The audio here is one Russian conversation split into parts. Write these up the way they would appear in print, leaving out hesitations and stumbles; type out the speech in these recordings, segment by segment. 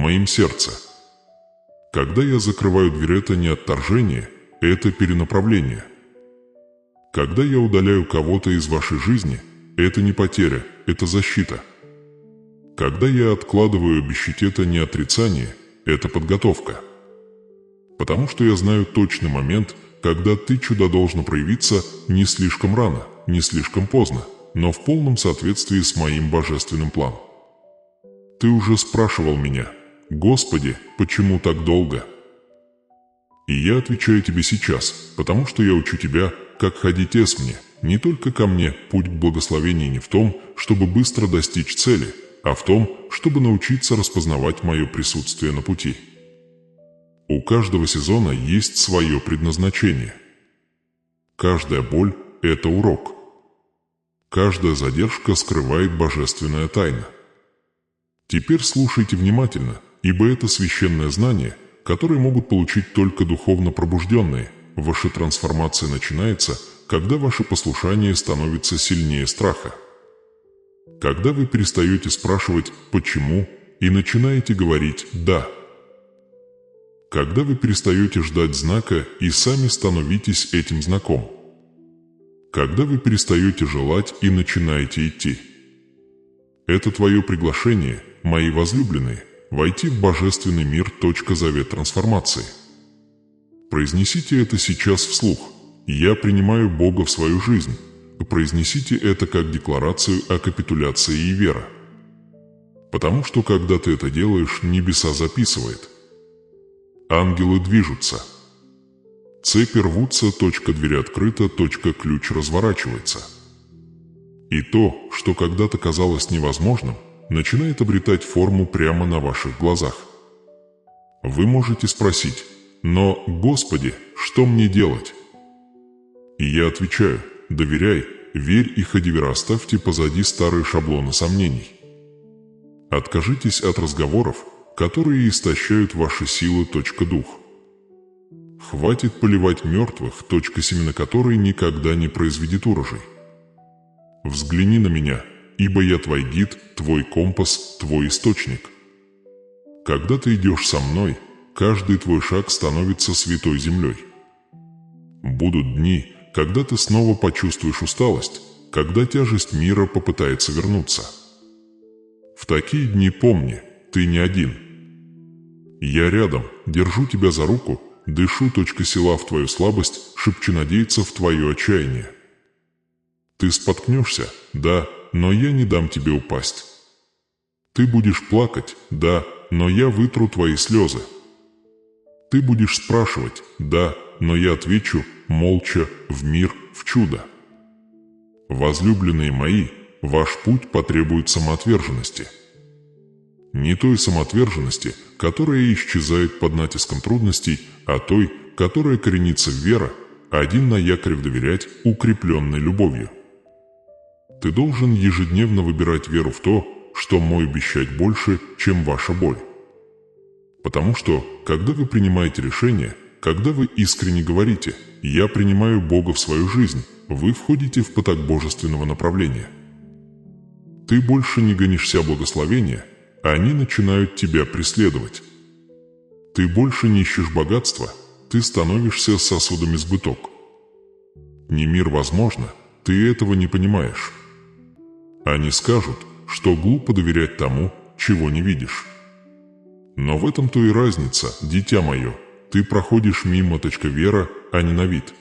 моим сердце. Когда я закрываю дверь, это не отторжение, это перенаправление. Когда я удаляю кого-то из вашей жизни, это не потеря, это защита. Когда я откладываю обещать, это не отрицание, это подготовка. Потому что я знаю точный момент, когда ты чудо должно проявиться не слишком рано, не слишком поздно, но в полном соответствии с моим божественным планом. Ты уже спрашивал меня: «Господи, почему так долго?» И я отвечаю тебе сейчас, потому что я учу тебя, как ходить мне, не только ко мне. Путь к благословению не в том, чтобы быстро достичь цели, а в том, чтобы научиться распознавать мое присутствие на пути. У каждого сезона есть свое предназначение. Каждая боль – это урок. Каждая задержка скрывает божественная тайна. Теперь слушайте внимательно, ибо это священное знание, которое могут получить только духовно пробужденные. Ваша трансформация начинается, когда ваше послушание становится сильнее страха. Когда вы перестаете спрашивать «почему» и начинаете говорить «да». Когда вы перестаете ждать знака и сами становитесь этим знаком. Когда вы перестаете желать и начинаете идти. Это твое приглашение, мои возлюбленные, войти в божественный мир. Завет трансформации. Произнесите это сейчас вслух. Я принимаю Бога в свою жизнь. Произнесите это как декларацию о капитуляции и вере. Потому что когда ты это делаешь, небеса записывает. Ангелы движутся. Цепи рвутся. Дверь открыта. Ключ разворачивается. И то, что когда-то казалось невозможным, начинает обретать форму прямо на ваших глазах. Вы можете спросить: «Но, Господи, что мне делать?» И я отвечаю: доверяй, верь и ходи вера. Оставьте позади старые шаблоны сомнений. Откажитесь от разговоров, которые истощают ваши силы. Дух. Хватит поливать мертвых. Семена которой никогда не произведет урожай. Взгляни на меня, ибо я твой гид, твой компас, твой источник. Когда ты идешь со мной, каждый твой шаг становится святой землей. Будут дни, когда ты снова почувствуешь усталость, когда тяжесть мира попытается вернуться. В такие дни помни, ты не один. Я рядом, держу тебя за руку, дышу. Сила в твою слабость, шепчу надеяться в твое отчаяние. Ты споткнешься, да, но я не дам тебе упасть. Ты будешь плакать, да, но я вытру твои слезы. Ты будешь спрашивать, да, но я отвечу, молча, в мир, в чудо. Возлюбленные мои, ваш путь потребует самоотверженности. Не той самоотверженности, которая исчезает под натиском трудностей, а той, которая коренится в вере, один на якорь доверять, укрепленной любовью. Ты должен ежедневно выбирать веру в то, что мой обещать больше, чем ваша боль. Потому что, когда вы принимаете решение, когда вы искренне говорите «Я принимаю Бога в свою жизнь», вы входите в поток божественного направления. Ты больше не гонишься благословения, а они начинают тебя преследовать. Ты больше не ищешь богатства, ты становишься сосудом избыток. Не мир возможно, ты этого не понимаешь. Они скажут, что глупо доверять тому, чего не видишь. Но в этом-то и разница, дитя мое, ты проходишь мимо. Вера, а не на вид.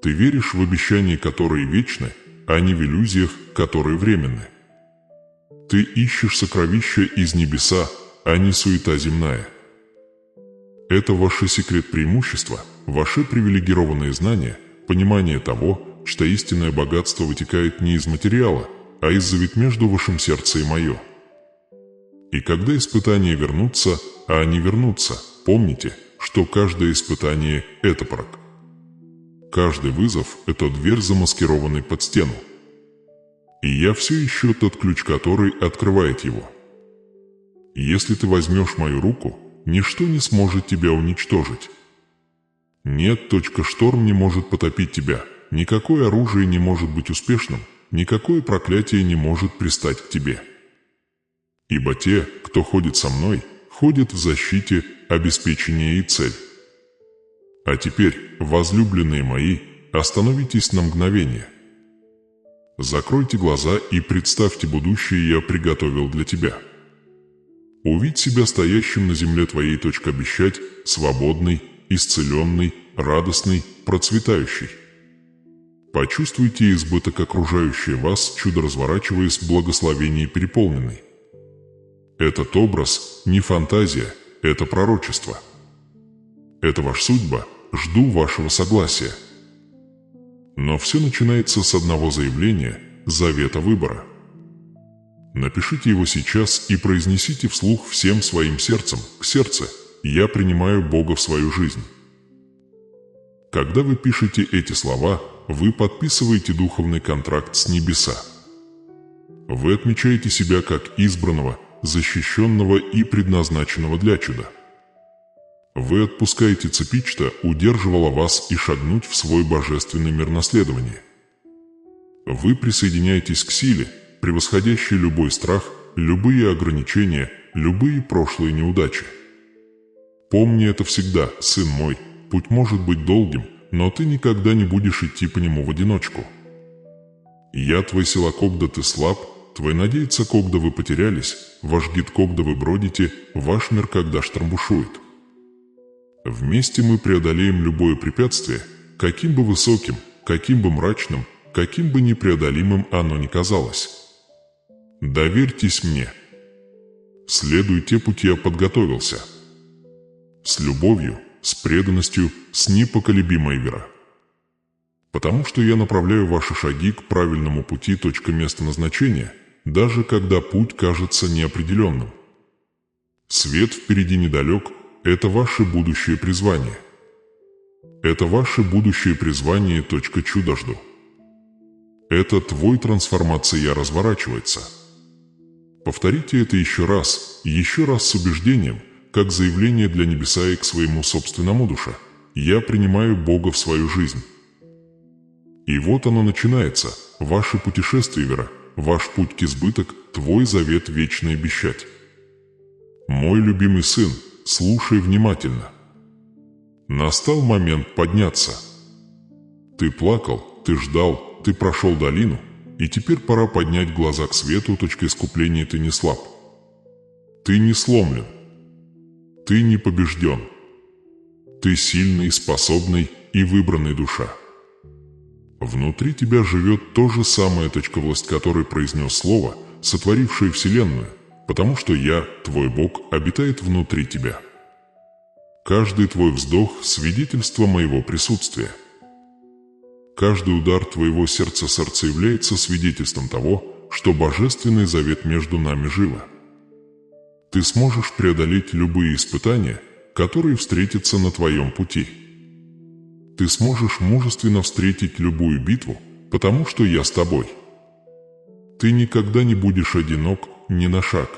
Ты веришь в обещания, которые вечны, а не в иллюзиях, которые временны. Ты ищешь сокровища из небеса, а не суета земная. Это ваше секрет преимущества, ваши привилегированные знания, понимание того, что истинное богатство вытекает не из материала, а из завет между вашим сердце и мое. И когда испытания вернутся, а они вернутся, помните, что каждое испытание – это порок. Каждый вызов – это дверь, замаскированный под стену. И я все ищу тот ключ, который открывает его. Если ты возьмешь мою руку, ничто не сможет тебя уничтожить. Нет, шторм не может потопить тебя, никакое оружие не может быть успешным, никакое проклятие не может пристать к тебе. Ибо те, кто ходит со мной, ходит в защите, обеспечение и цель. А теперь, возлюбленные мои, остановитесь на мгновение. Закройте глаза и представьте будущее я приготовил для тебя. Увидь себя стоящим на земле твоей, обещать, свободный, исцеленный, радостный, процветающий. Почувствуйте избыток окружающее вас, чудо разворачиваясь в благословении переполненный. Этот образ не фантазия, это пророчество. Это ваша судьба, жду вашего согласия. Но все начинается с одного заявления, завета выбора. Напишите его сейчас и произнесите вслух всем своим сердцем, к сердцу: «Я принимаю Бога в свою жизнь». Когда вы пишете эти слова, вы подписываете духовный контракт с небеса. Вы отмечаете себя как избранного, защищенного и предназначенного для чуда. Вы отпускаете цепи, что удерживала вас, и шагнуть в свой божественный мир наследования. Вы присоединяетесь к силе, превосходящей любой страх, любые ограничения, любые прошлые неудачи. Помни это всегда, сын мой, путь может быть долгим, но ты никогда не будешь идти по нему в одиночку. Я твой сила, когда ты слаб, твой надеяться, когда вы потерялись, ваш гид, когда вы бродите, ваш мир, когда штормбушует. Вместе мы преодолеем любое препятствие, каким бы высоким, каким бы мрачным, каким бы непреодолимым оно ни казалось. Доверьтесь мне. Следуй те пути я подготовился. С любовью, с преданностью, с непоколебимой верой. Потому что я направляю ваши шаги к правильному пути, место назначения, даже когда путь кажется неопределенным. Свет впереди недалек, это ваше будущее призвание. Это ваше будущее призвание, чудо жду. Это твой трансформация разворачивается. Повторите это еще раз с убеждением, как заявление для небеса и к своему собственному душе. Я принимаю Бога в свою жизнь. И вот оно начинается, ваше путешествие, вера, ваш путь к избыток, твой завет вечный обещать. Мой любимый сын, слушай внимательно. Настал момент подняться. Ты плакал, ты ждал, ты прошел долину, и теперь пора поднять глаза к свету, искупления ты не слаб. Ты не сломлен. Ты не побежден. Ты сильный, способный и выбранный душа. Внутри тебя живет то же самое, власть которой произнес слово, сотворившее Вселенную, потому что я, твой Бог, обитает внутри тебя. Каждый твой вздох – свидетельство моего присутствия. Каждый удар твоего сердца является свидетельством того, что божественный завет между нами живо. Ты сможешь преодолеть любые испытания, которые встретятся на твоем пути. Ты сможешь мужественно встретить любую битву, потому что я с тобой. Ты никогда не будешь одинок ни на шаг.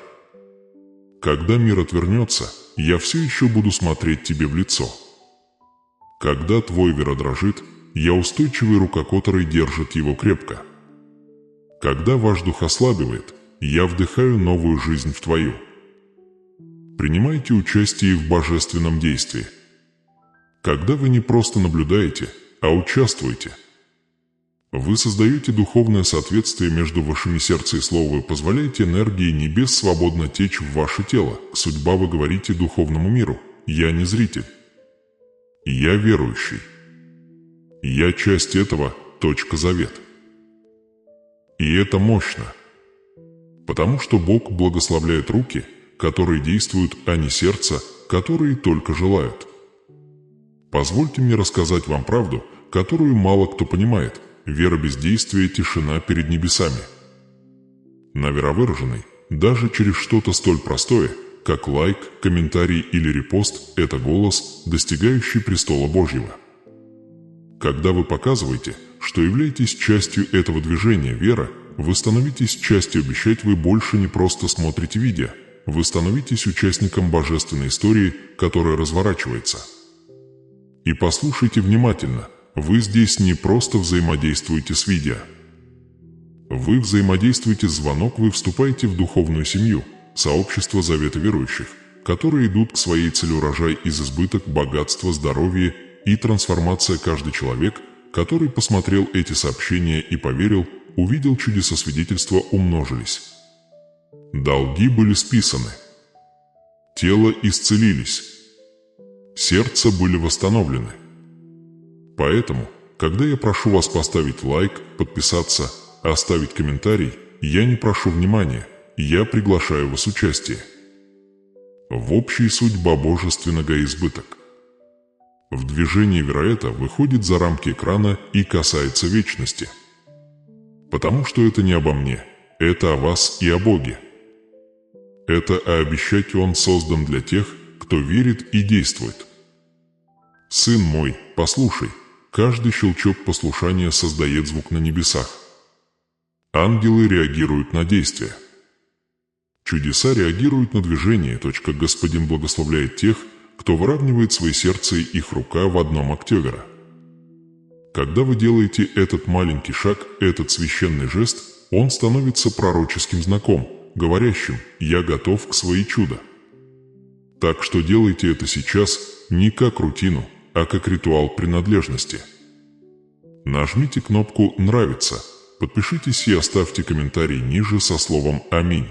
Когда мир отвернется, я все еще буду смотреть тебе в лицо. Когда твой вера дрожит, я устойчивая рука, которая держит его крепко. Когда ваш дух ослабевает, я вдыхаю новую жизнь в твою. Принимайте участие в божественном действии. Когда вы не просто наблюдаете, а участвуете. Вы создаете духовное соответствие между вашими сердце и слово и позволяете энергии небес свободно течь в ваше тело. Судьба, вы говорите духовному миру. Я не зритель. Я верующий. Я часть этого, завет. И это мощно. Потому что Бог благословляет руки, которые действуют, а не сердца, которые только желают. Позвольте мне рассказать вам правду, которую мало кто понимает. Вера без действия, тишина перед небесами. На веровыраженный, даже через что-то столь простое, как лайк, комментарий или репост, это голос, достигающий престола Божьего. Когда вы показываете, что являетесь частью этого движения вера, вы становитесь частью обещать, вы больше не просто смотрите видео, вы становитесь участником божественной истории, которая разворачивается. И послушайте внимательно, вы здесь не просто взаимодействуете с видео. Вы взаимодействуете с звонок, вы вступаете в духовную семью, сообщество завета верующих, которые идут к своей цели: урожай из избыток, богатство, здоровье и трансформация. Каждый человек, который посмотрел эти сообщения и поверил, увидел чудеса, свидетельства умножились. Долги были списаны. Тело исцелились. Сердца были восстановлены. Поэтому, когда я прошу вас поставить лайк, подписаться, оставить комментарий, я не прошу внимания, я приглашаю вас участие в общей судьба божественного избыток. В движении вероятно выходит за рамки экрана и касается вечности. Потому что это не обо мне, это о вас и о Боге. Это о обещать Он создан для тех, кто верит и действует. Сын мой, послушай, каждый щелчок послушания создает звук на небесах. Ангелы реагируют на действия. Чудеса реагируют на движение. Господин благословляет тех, кто выравнивает свои сердца и их рука в одном октёвера. Когда вы делаете этот маленький шаг, этот священный жест, он становится пророческим знаком, говорящим: «Я готов к своей чудо». Так что делайте это сейчас не как рутину, а как ритуал принадлежности. Нажмите кнопку «Нравится», подпишитесь и оставьте комментарий ниже со словом «Аминь».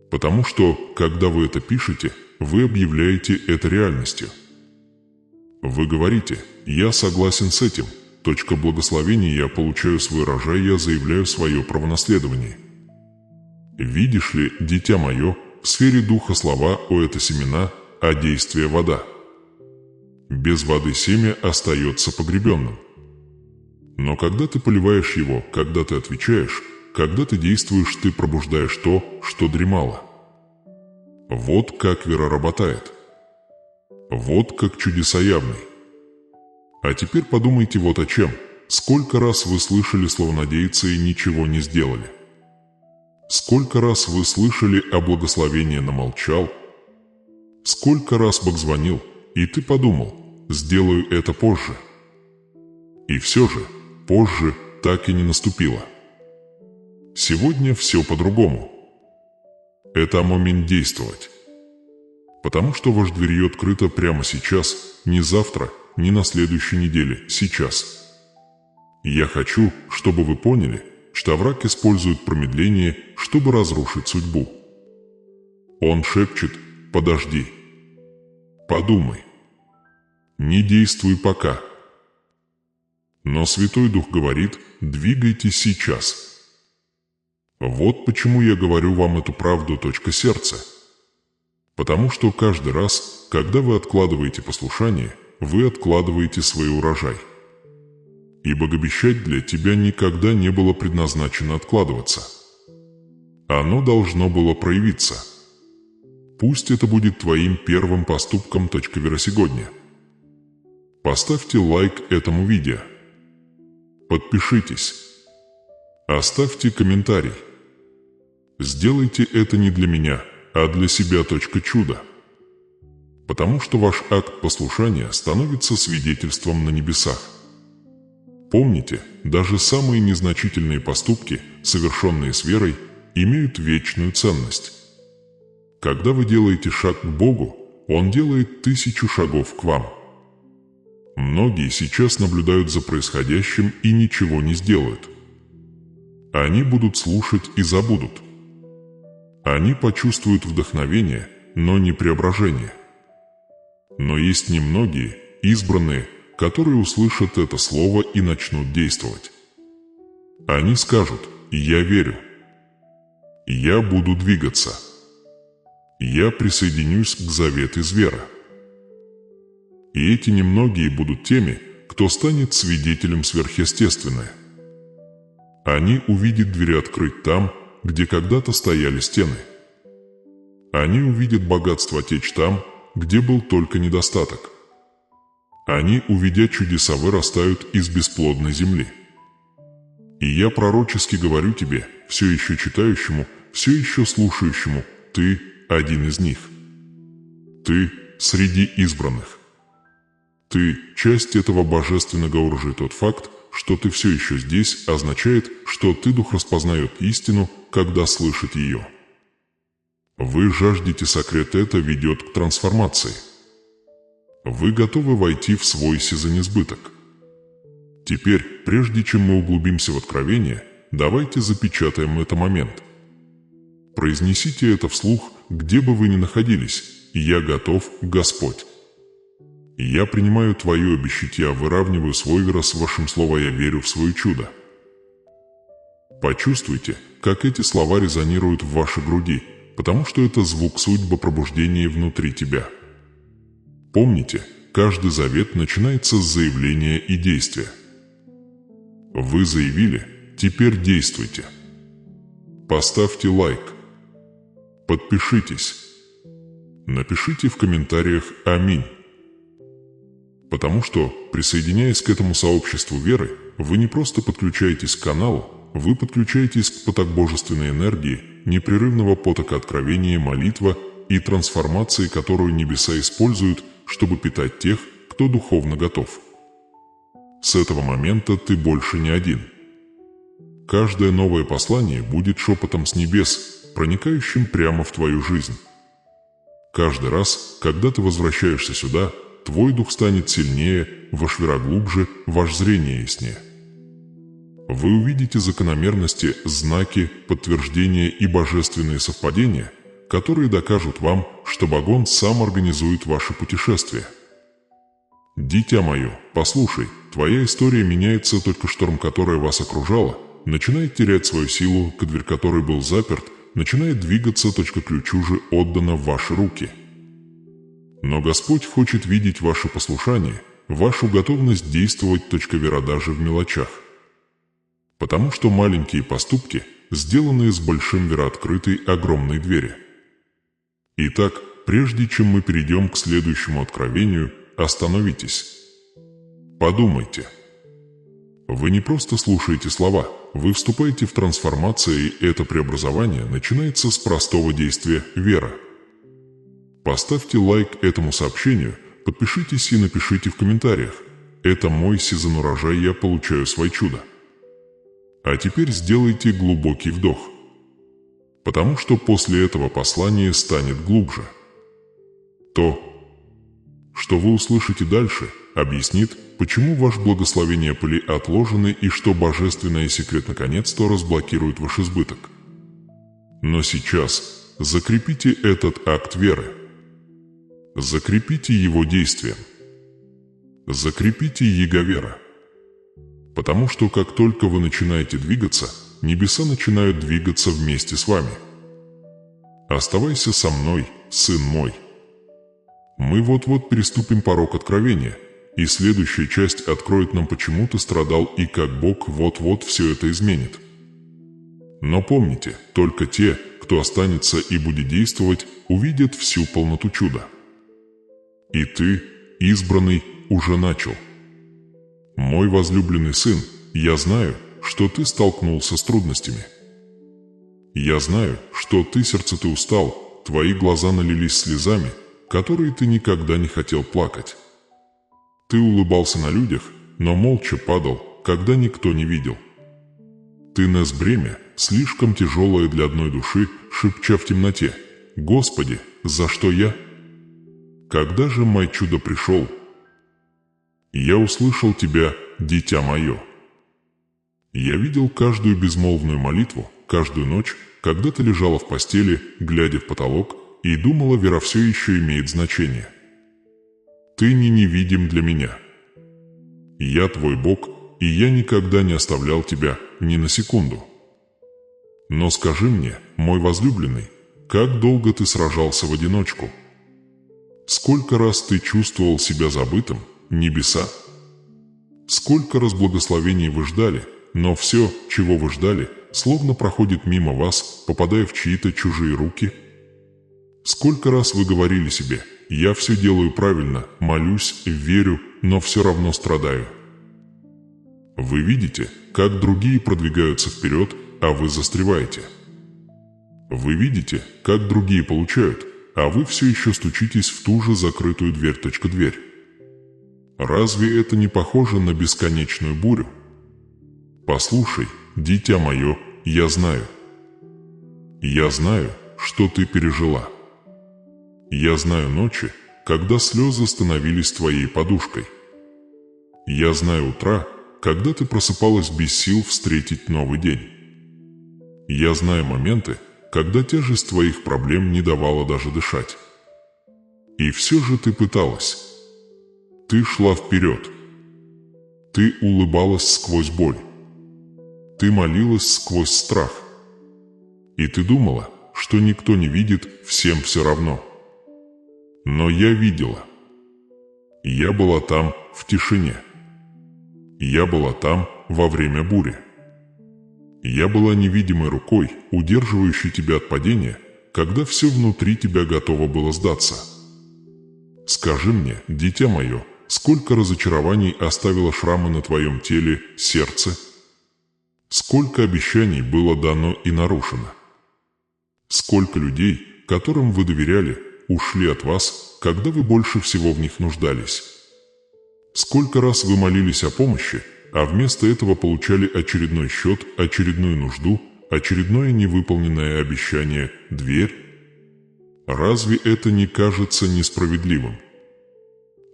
Потому что, когда вы это пишете, вы объявляете это реальностью. Вы говорите: «Я согласен с этим. Благословение, я получаю свой урожай, я заявляю свое правонаследование». Видишь ли, дитя мое, в сфере духа слова «о» — это семена, а действие — вода. Без воды семя остается погребенным. Но когда ты поливаешь его, когда ты отвечаешь, когда ты действуешь, ты пробуждаешь то, что дремало. Вот как вера работает. Вот как чудеса явны. А теперь подумайте вот о чем. Сколько раз вы слышали слово «надеяться» и ничего не сделали? Сколько раз вы слышали о благословении, но молчал? Сколько раз Бог звонил, и ты подумал: «Сделаю это позже». И все же, позже так и не наступило. Сегодня все по-другому. Это момент действовать. Потому что ваша дверь открыта прямо сейчас, не завтра, не на следующей неделе, сейчас. Я хочу, чтобы вы поняли, что враг использует промедление, чтобы разрушить судьбу. Он шепчет: «Подожди. Подумай. Не действуй пока». Но Святой Дух говорит: «Двигайтесь сейчас». Вот почему я говорю вам эту правду. Сердце. Потому что каждый раз, когда вы откладываете послушание, вы откладываете свой урожай. И богообещать для тебя никогда не было предназначено откладываться. Оно должно было проявиться. Пусть это будет твоим первым поступком. Вера сегодня. Поставьте лайк этому видео. Подпишитесь. Оставьте комментарий. Сделайте это не для меня, а для себя. Чудо. Потому что ваш акт послушания становится свидетельством на небесах. Помните, даже самые незначительные поступки, совершенные с верой, имеют вечную ценность. Когда вы делаете шаг к Богу, Он делает 1000 шагов к вам. Многие сейчас наблюдают за происходящим и ничего не сделают. Они будут слушать и забудут. Они почувствуют вдохновение, но не преображение. Но есть немногие, избранные, которые услышат это слово и начнут действовать. Они скажут: «Я верю. Я буду двигаться. Я присоединюсь к завету из веры». И эти немногие будут теми, кто станет свидетелем сверхъестественное. Они увидят двери открыть там, где когда-то стояли стены. Они увидят богатство течь там, где был только недостаток. Они, увидя чудеса, вырастают из бесплодной земли. И я пророчески говорю тебе, все еще читающему, все еще слушающему: ты один из них. Ты среди избранных. Ты часть этого божественного оружия. Тот факт, что ты все еще здесь, означает, что ты дух распознает истину, когда слышит ее. Вы жаждете секрет, это ведет к трансформации. Вы готовы войти в свой сезонесбыток. Теперь, прежде чем мы углубимся в откровение, давайте запечатаем этот момент. Произнесите это вслух, где бы вы ни находились. «Я готов, Господь». Я принимаю Твое обещание, выравниваю свой вера с Вашим словом, я верю в свое чудо. Почувствуйте, как эти слова резонируют в вашей груди, потому что это звук судьбы пробуждения внутри тебя. Помните, каждый завет начинается с заявления и действия. Вы заявили, теперь действуйте. Поставьте лайк. Подпишитесь. Напишите в комментариях «Аминь». Потому что, присоединяясь к этому сообществу веры, вы не просто подключаетесь к каналу, вы подключаетесь к потоку божественной энергии, непрерывного потока откровения, молитва и трансформации, которую небеса используют, чтобы питать тех, кто духовно готов. С этого момента ты больше не один. Каждое новое послание будет шепотом с небес, проникающим прямо в твою жизнь. Каждый раз, когда ты возвращаешься сюда, твой дух станет сильнее, ваш вера глубже, ваше зрение яснее. Вы увидите закономерности, знаки, подтверждения и божественные совпадения, которые докажут вам, что Богон сам организует ваше путешествие. Дитя мое, послушай, твоя история меняется, только шторм, который вас окружала, начинает терять свою силу, дверь которой был заперт, начинает двигаться, ключ уже отдано в ваши руки. Но Господь хочет видеть ваше послушание, вашу готовность действовать, вера даже в мелочах. Потому что маленькие поступки, сделанные с большим верой, открытой огромной двери. Итак, прежде чем мы перейдем к следующему откровению, остановитесь. Подумайте. Вы не просто слушаете слова, вы вступаете в трансформацию, и это преобразование начинается с простого действия «вера». Поставьте лайк этому сообщению, подпишитесь и напишите в комментариях: «Это мой сезон урожая, я получаю свое чудо». А теперь сделайте глубокий вдох, потому что после этого послание станет глубже. То, что вы услышите дальше, объяснит, почему ваше благословение были отложены и что божественный секрет наконец-то разблокирует ваш избыток. Но сейчас закрепите этот акт веры. Закрепите его действием. Закрепите его вера. Потому что как только вы начинаете двигаться, небеса начинают двигаться вместе с вами. Оставайся со мной, сын мой. Мы вот-вот переступим порог откровения, и следующая часть откроет нам, почему ты страдал и как Бог вот-вот все это изменит. Но помните, только те, кто останется и будет действовать, увидят всю полноту чуда. И ты, избранный, уже начал. Мой возлюбленный сын, я знаю, что ты столкнулся с трудностями. Я знаю, что сердце ты устал, твои глаза налились слезами, которые ты никогда не хотел плакать. Ты улыбался на людях, но молча падал, когда никто не видел. Ты нес бремя, слишком тяжелое для одной души, шепча в темноте: «Господи, за что я?» Когда же мое чудо пришел? Я услышал тебя, дитя мое. Я видел каждую безмолвную молитву, каждую ночь, когда ты лежала в постели, глядя в потолок, и думала, вера все еще имеет значение. Ты не невидим для меня. Я твой Бог, и я никогда не оставлял тебя ни на секунду. Но скажи мне, мой возлюбленный, как долго ты сражался в одиночку? Сколько раз ты чувствовал себя забытым, небеса? Сколько раз благословений вы ждали, но все, чего вы ждали, словно проходит мимо вас, попадая в чьи-то чужие руки? Сколько раз вы говорили себе: «Я все делаю правильно, молюсь, верю, но все равно страдаю». Вы видите, как другие продвигаются вперед, а вы застреваете. Вы видите, как другие получают, а вы все еще стучитесь в ту же закрытую дверь. Разве это не похоже на бесконечную бурю? Послушай, дитя мое, я знаю. Я знаю, что ты пережила. Я знаю ночи, когда слезы становились твоей подушкой. Я знаю утра, когда ты просыпалась без сил встретить новый день. Я знаю моменты, когда тяжесть твоих проблем не давала даже дышать. И все же ты пыталась. Ты шла вперед. Ты улыбалась сквозь боль. Ты молилась сквозь страх. И ты думала, что никто не видит, всем все равно. Но я видела. Я была там в тишине. Я была там во время бури. Я была невидимой рукой, удерживающей тебя от падения, когда все внутри тебя готово было сдаться. Скажи мне, дитя мое, сколько разочарований оставило шрамы на твоем теле, сердце? Сколько обещаний было дано и нарушено? Сколько людей, которым вы доверяли, ушли от вас, когда вы больше всего в них нуждались? Сколько раз вы молились о помощи, а вместо этого получали очередной счет, очередную нужду, очередное невыполненное обещание, дверь? Разве это не кажется несправедливым?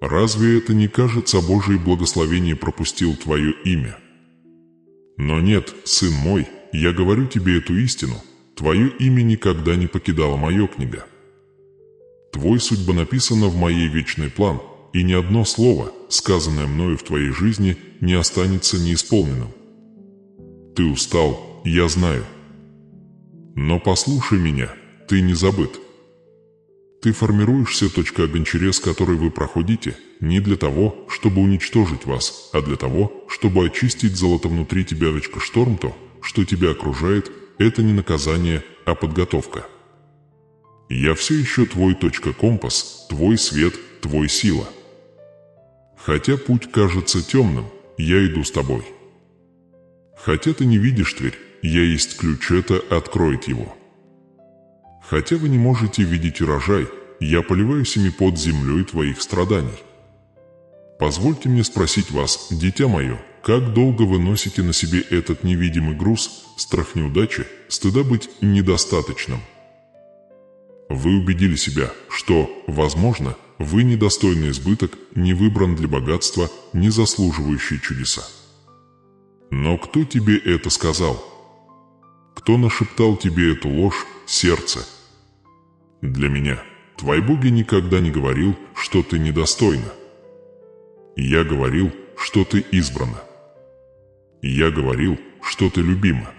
Разве это не кажется, Божие благословение пропустил твое имя? Но нет, сын мой, я говорю тебе эту истину, твое имя никогда не покидала моя книга. Твой судьба написана в моей вечный план, и ни одно слово, сказанное мною в твоей жизни, не останется неисполненным. Ты устал, я знаю. Но послушай меня, ты не забыт. Ты формируешься, точка огонь, с которой вы проходите, не для того, чтобы уничтожить вас, а для того, чтобы очистить золото внутри тебя, шторм. То, что тебя окружает, это не наказание, а подготовка. Я все еще твой компас, твой свет, твой сила. Хотя путь кажется темным, я иду с тобой. Хотя ты не видишь дверь, я есть ключ, это откроет его. Хотя вы не можете видеть урожай, я поливаюсь ими под землей твоих страданий. Позвольте мне спросить вас, дитя мое, как долго вы носите на себе этот невидимый груз, страх неудачи, стыда быть недостаточным? Вы убедили себя, что, возможно, вы недостойный избыток, не выбран для богатства, не заслуживающий чудеса. Но кто тебе это сказал? Кто нашептал тебе эту ложь, сердце? Для меня твои боги никогда не говорил, что ты недостойна. Я говорил, что ты избрана. Я говорил, что ты любима.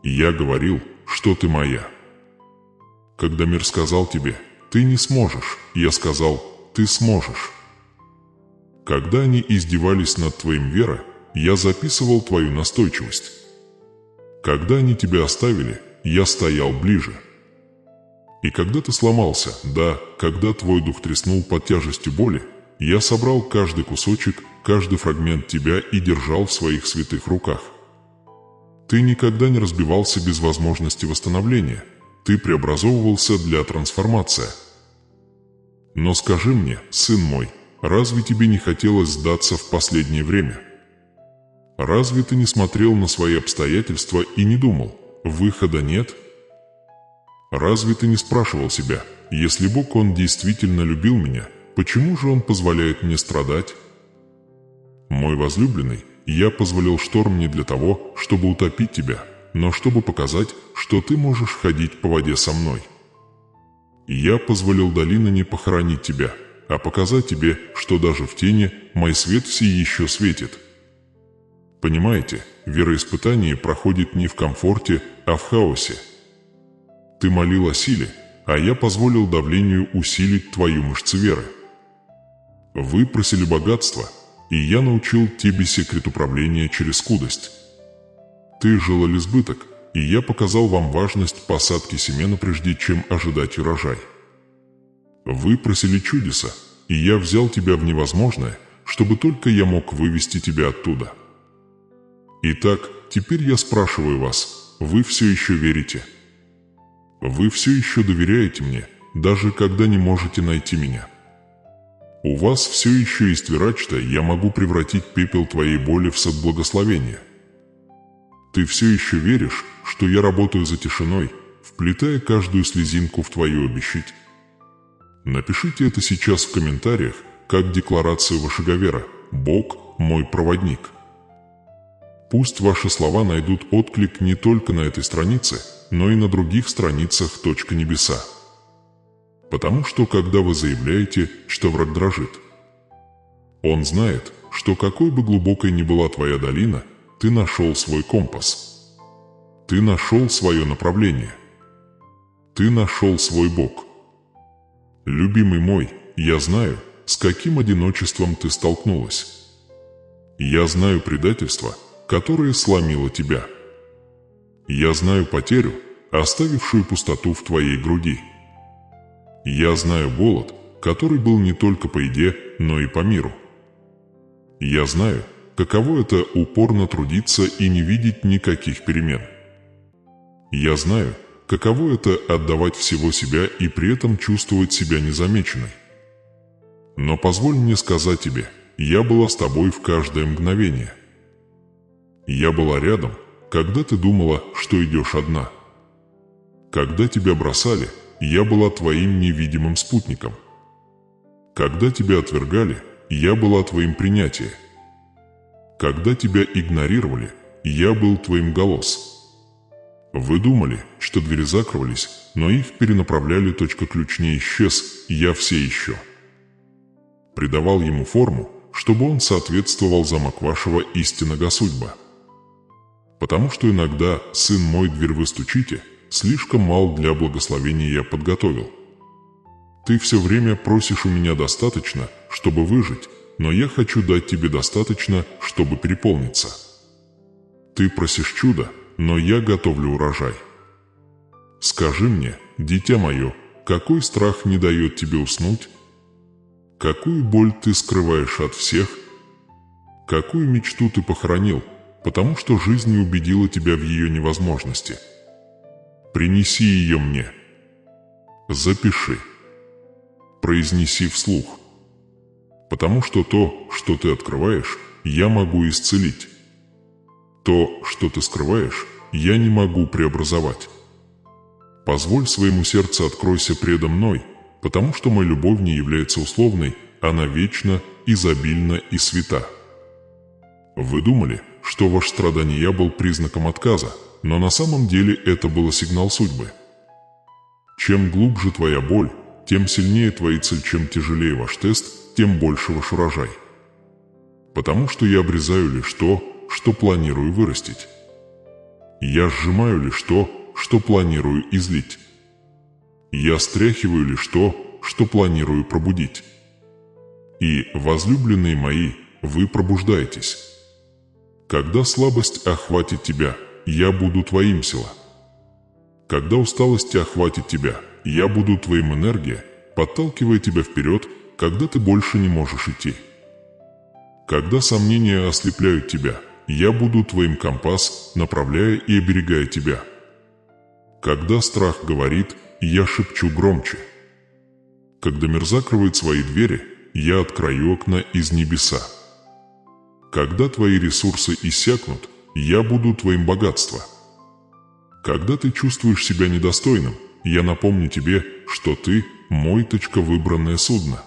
Я говорил, что ты моя. Когда мир сказал тебе, ты не сможешь, я сказал, ты сможешь. Когда они издевались над твоим верой, я записывал твою настойчивость. Когда они тебя оставили, я стоял ближе. И когда ты сломался, да, когда твой дух треснул под тяжестью боли, я собрал каждый кусочек, каждый фрагмент тебя и держал в своих святых руках. Ты никогда не разбивался без возможности восстановления. Ты преобразовывался для трансформации. Но скажи мне, сын мой, разве тебе не хотелось сдаться в последнее время? Разве ты не смотрел на свои обстоятельства и не думал, выхода нет? Разве ты не спрашивал себя, если Бог, Он действительно любил меня, почему же Он позволяет мне страдать? Мой возлюбленный, я позволил шторм не для того, чтобы утопить тебя, но чтобы показать, что ты можешь ходить по воде со мной. Я позволил долины не похоронить тебя, а показать тебе, что даже в тени мой свет все еще светит. Понимаете, вероиспытание проходит не в комфорте, а в хаосе. Ты молил о силе, а я позволил давлению усилить твою мышцу веры. Вы просили богатства, и я научил тебе секрет управления через скудость. Ты желали избыток, и я показал вам важность посадки семена, прежде чем ожидать урожай. Вы просили чудеса, и я взял тебя в невозможное, чтобы только я мог вывести тебя оттуда. Итак, теперь я спрашиваю вас, вы все еще верите? Вы все еще доверяете мне, даже когда не можете найти меня? У вас все еще есть вера, что я могу превратить пепел твоей боли в сад благословения. Ты все еще веришь, что я работаю за тишиной, в вплетая каждую слезинку в твою обещать. Напишите это сейчас в комментариях, как декларацию вашего вера «Бог – мой проводник». Пусть ваши слова найдут отклик не только на этой странице, но и на других страницах «Точка небеса». Потому что, когда вы заявляете, что враг дрожит, он знает, что какой бы глубокой ни была твоя долина, ты нашел свой компас. Ты нашел свое направление. Ты нашел свой Бог. Любимый мой, я знаю, с каким одиночеством ты столкнулась. Я знаю предательство, которое сломило тебя. Я знаю потерю, оставившую пустоту в твоей груди. Я знаю голод, который был не только по еде, но и по миру. Я знаю, каково это упорно трудиться и не видеть никаких перемен. Я знаю, каково это отдавать всего себя и при этом чувствовать себя незамеченной. Но позволь мне сказать тебе, я была с тобой в каждое мгновение. Я была рядом, когда ты думала, что идешь одна. Когда тебя бросали, я была твоим невидимым спутником. Когда тебя отвергали, я была твоим принятием. Когда тебя игнорировали, я был твоим голос. Вы думали, что двери закрывались, но их перенаправляли. Ключ не исчез, я все еще. Придавал ему форму, чтобы он соответствовал замок вашего истинного судьба. Потому что иногда, сын мой, дверь вы стучите, слишком мал для благословения я подготовил. Ты все время просишь у меня достаточно, чтобы выжить, но я хочу дать тебе достаточно, чтобы переполниться. Ты просишь чуда, но я готовлю урожай. Скажи мне, дитя мое, какой страх не дает тебе уснуть? Какую боль ты скрываешь от всех? Какую мечту ты похоронил, потому что жизнь не убедила тебя в ее невозможности? Принеси ее мне. Запиши. Произнеси вслух. Потому что то, что ты открываешь, я могу исцелить. То, что ты скрываешь, я не могу преобразовать. Позволь своему сердцу откройся предо мной, потому что моя любовь не является условной, она вечна, изобильна и свята. Вы думали, что ваше страдание был признаком отказа, но на самом деле это было сигнал судьбы. Чем глубже твоя боль, тем сильнее твоя цель, чем тяжелее ваш тест, тем больше ваш урожай. Потому что я обрезаю лишь то, что планирую вырастить. Я сжимаю лишь то, что планирую излить. Я стряхиваю лишь то, что планирую пробудить. И, возлюбленные мои, вы пробуждаетесь. Когда слабость охватит тебя, я буду твоим сила. Когда усталость охватит тебя, я буду твоим энергия, подталкивая тебя вперед, когда ты больше не можешь идти. Когда сомнения ослепляют тебя, я буду твоим компас, направляя и оберегая тебя. Когда страх говорит, я шепчу громче. Когда мир закрывает свои двери, я открою окна из небеса. Когда твои ресурсы иссякнут, я буду твоим богатством. Когда ты чувствуешь себя недостойным, я напомню тебе, что ты – мой выбранное судно.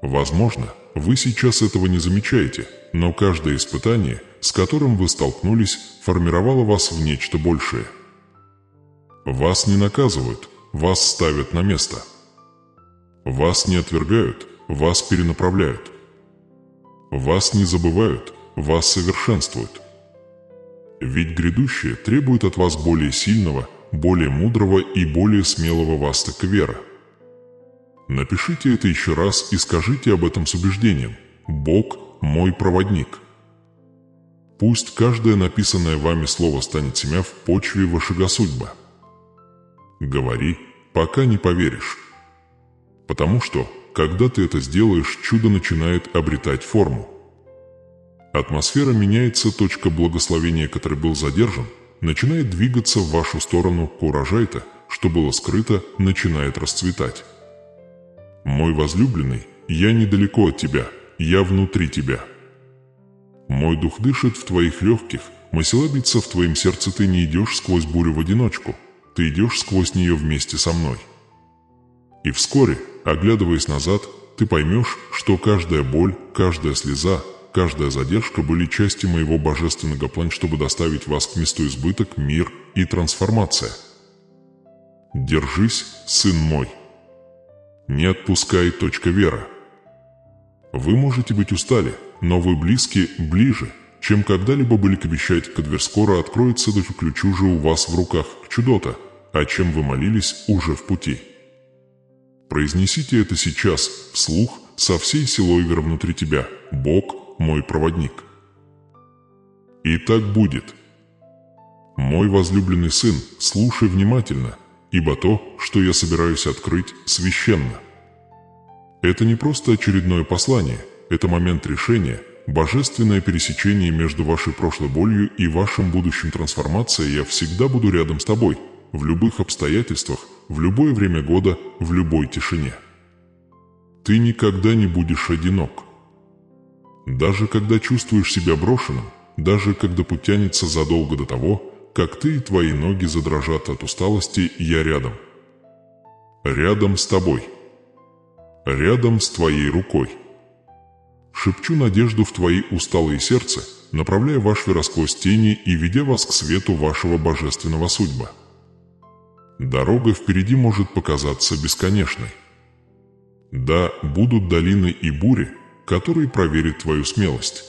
Возможно, вы сейчас этого не замечаете, но каждое испытание, с которым вы столкнулись, формировало вас в нечто большее. Вас не наказывают, вас ставят на место. Вас не отвергают, вас перенаправляют. Вас не забывают, вас совершенствуют. Ведь грядущее требует от вас более сильного, более мудрого и более смелого вера. Напишите это еще раз и скажите об этом с убеждением. Бог – мой проводник. Пусть каждое написанное вами слово станет семя в почве вашего судьба. Говори, пока не поверишь. Потому что, когда ты это сделаешь, чудо начинает обретать форму. Атмосфера меняется, точка благословения, который был задержан, начинает двигаться в вашу сторону, урожай-то, что было скрыто, начинает расцветать. Мой возлюбленный, я недалеко от тебя, я внутри тебя. Мой дух дышит в твоих легких, мысля биться в твоем сердце, ты не идешь сквозь бурю в одиночку. ты идешь сквозь нее вместе со мной. И вскоре, оглядываясь назад, ты поймешь, что каждая боль, каждая слеза, каждая задержка были частью моего божественного плана, чтобы доставить вас к месту избыток, мир и трансформация. Держись, сын мой. Не отпускай. Вера. Вы можете быть устали, но вы ближе, чем когда-либо были к обещать, дверь скоро откроется, да ключ уже у вас в руках, чудо-то, о чем вы молились, уже в пути. Произнесите это сейчас, вслух, со всей силой веры внутри тебя. Бог мой проводник. И так будет. Мой возлюбленный сын, слушай внимательно, ибо то, что я собираюсь открыть, священно. Это не просто очередное послание, это момент решения, божественное пересечение между вашей прошлой болью и вашим будущим трансформацией. Я всегда буду рядом с тобой, в любых обстоятельствах, в любое время года, в любой тишине. Ты никогда не будешь одинок. Даже когда чувствуешь себя брошенным, даже когда путь тянется задолго до того, как ты и твои ноги задрожат от усталости, я рядом. Рядом с тобой. Рядом с твоей рукой. Шепчу надежду в твои усталые сердца, направляя ваш мир сквозь тени и ведя вас к свету вашего божественного судьба. Дорога впереди может показаться бесконечной. Да, будут долины и бури, которые проверят твою смелость.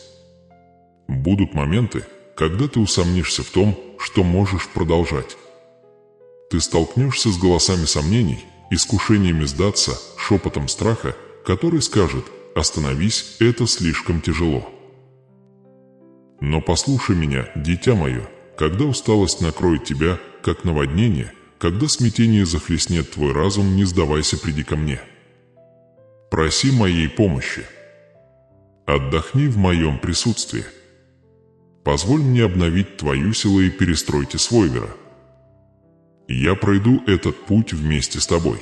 Будут моменты, когда ты усомнишься в том, что можешь продолжать. Ты столкнешься с голосами сомнений, искушениями сдаться, шепотом страха, который скажет: «Остановись, это слишком тяжело». Но послушай меня, дитя мое, когда усталость накроет тебя, как наводнение, когда смятение захлестнет твой разум, не сдавайся, приди ко мне. Проси моей помощи. Отдохни в моем присутствии. Позволь мне обновить твою силу и перестройте свой мир. Я пройду этот путь вместе с тобой.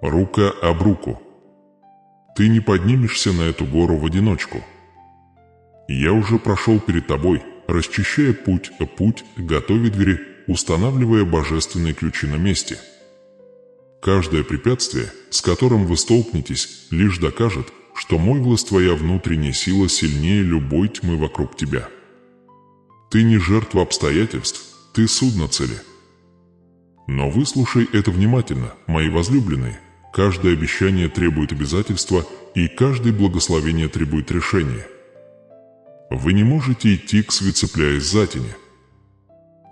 Рука об руку. Ты не поднимешься на эту гору в одиночку. Я уже прошел перед тобой, расчищая путь, готовя двери, устанавливая божественные ключи на месте. Каждое препятствие, с которым вы столкнетесь, лишь докажет, что мой власть, твоя внутренняя сила сильнее любой тьмы вокруг тебя. Ты не жертва обстоятельств, ты судно цели. Но выслушай это внимательно, мои возлюбленные. Каждое обещание требует обязательства, и каждое благословение требует решения. Вы не можете идти к свет, цепляясь за тени.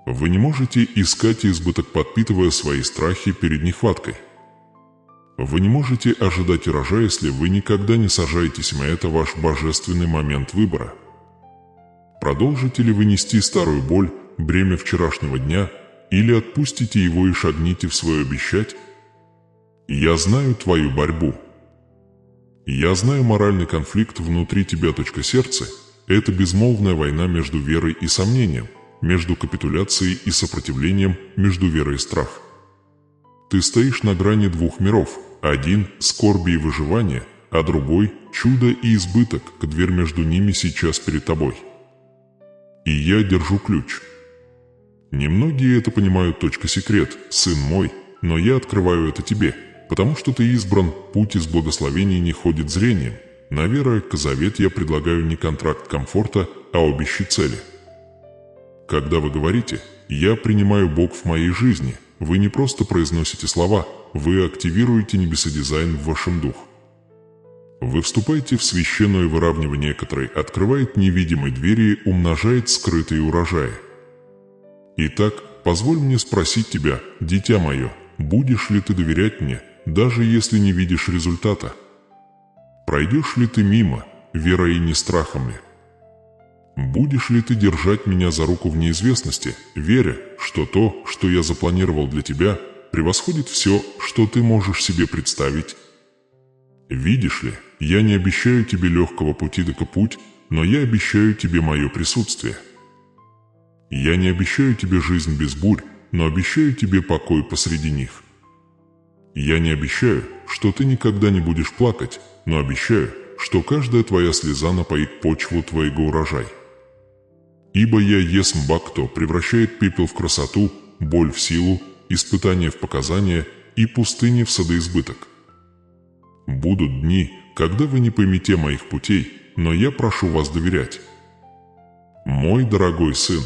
Вы не можете искать избыток, подпитывая свои страхи перед нехваткой. Вы не можете ожидать урожая, если вы никогда не сажаетесь, и это ваш божественный момент выбора. Продолжите ли вы нести старую боль, бремя вчерашнего дня, или отпустите его и шагните в свое обещать? Я знаю твою борьбу. Я знаю моральный конфликт внутри тебя. Сердце – это безмолвная война между верой и сомнением, между капитуляцией и сопротивлением, между верой и страхом. Ты стоишь на грани двух миров, один – скорби и выживание, а другой – чудо и избыток, дверь между ними сейчас перед тобой. И я держу ключ. Немногие это понимают. Секрет, сын мой, но я открываю это тебе, потому что ты избран, путь из благословений не ходит зрением. На вера к завет я предлагаю не контракт комфорта, а обещи цели. Когда вы говорите «Я принимаю Бог в моей жизни», вы не просто произносите слова, вы активируете небесодизайн в вашем духе. Вы вступаете в священное выравнивание, которое открывает невидимые двери и умножает скрытые урожаи. Итак, позволь мне спросить тебя, дитя мое, будешь ли ты доверять мне, даже если не видишь результата? Пройдешь ли ты мимо, верой и не страхом ли? Будешь ли ты держать меня за руку в неизвестности, веря, что то, что я запланировал для тебя, превосходит все, что ты можешь себе представить? Видишь ли, я не обещаю тебе легкого пути до путь, но я обещаю тебе мое присутствие. Я не обещаю тебе жизнь без бурь, но обещаю тебе покой посреди них. Я не обещаю, что ты никогда не будешь плакать, но обещаю, что каждая твоя слеза напоит почву твоего урожая. Ибо я есмь Бог, кто превращает пепел в красоту, боль в силу, испытания в показания и пустыни в садоизбыток. Будут дни, когда вы не поймете моих путей, но я прошу вас доверять. Мой дорогой сын,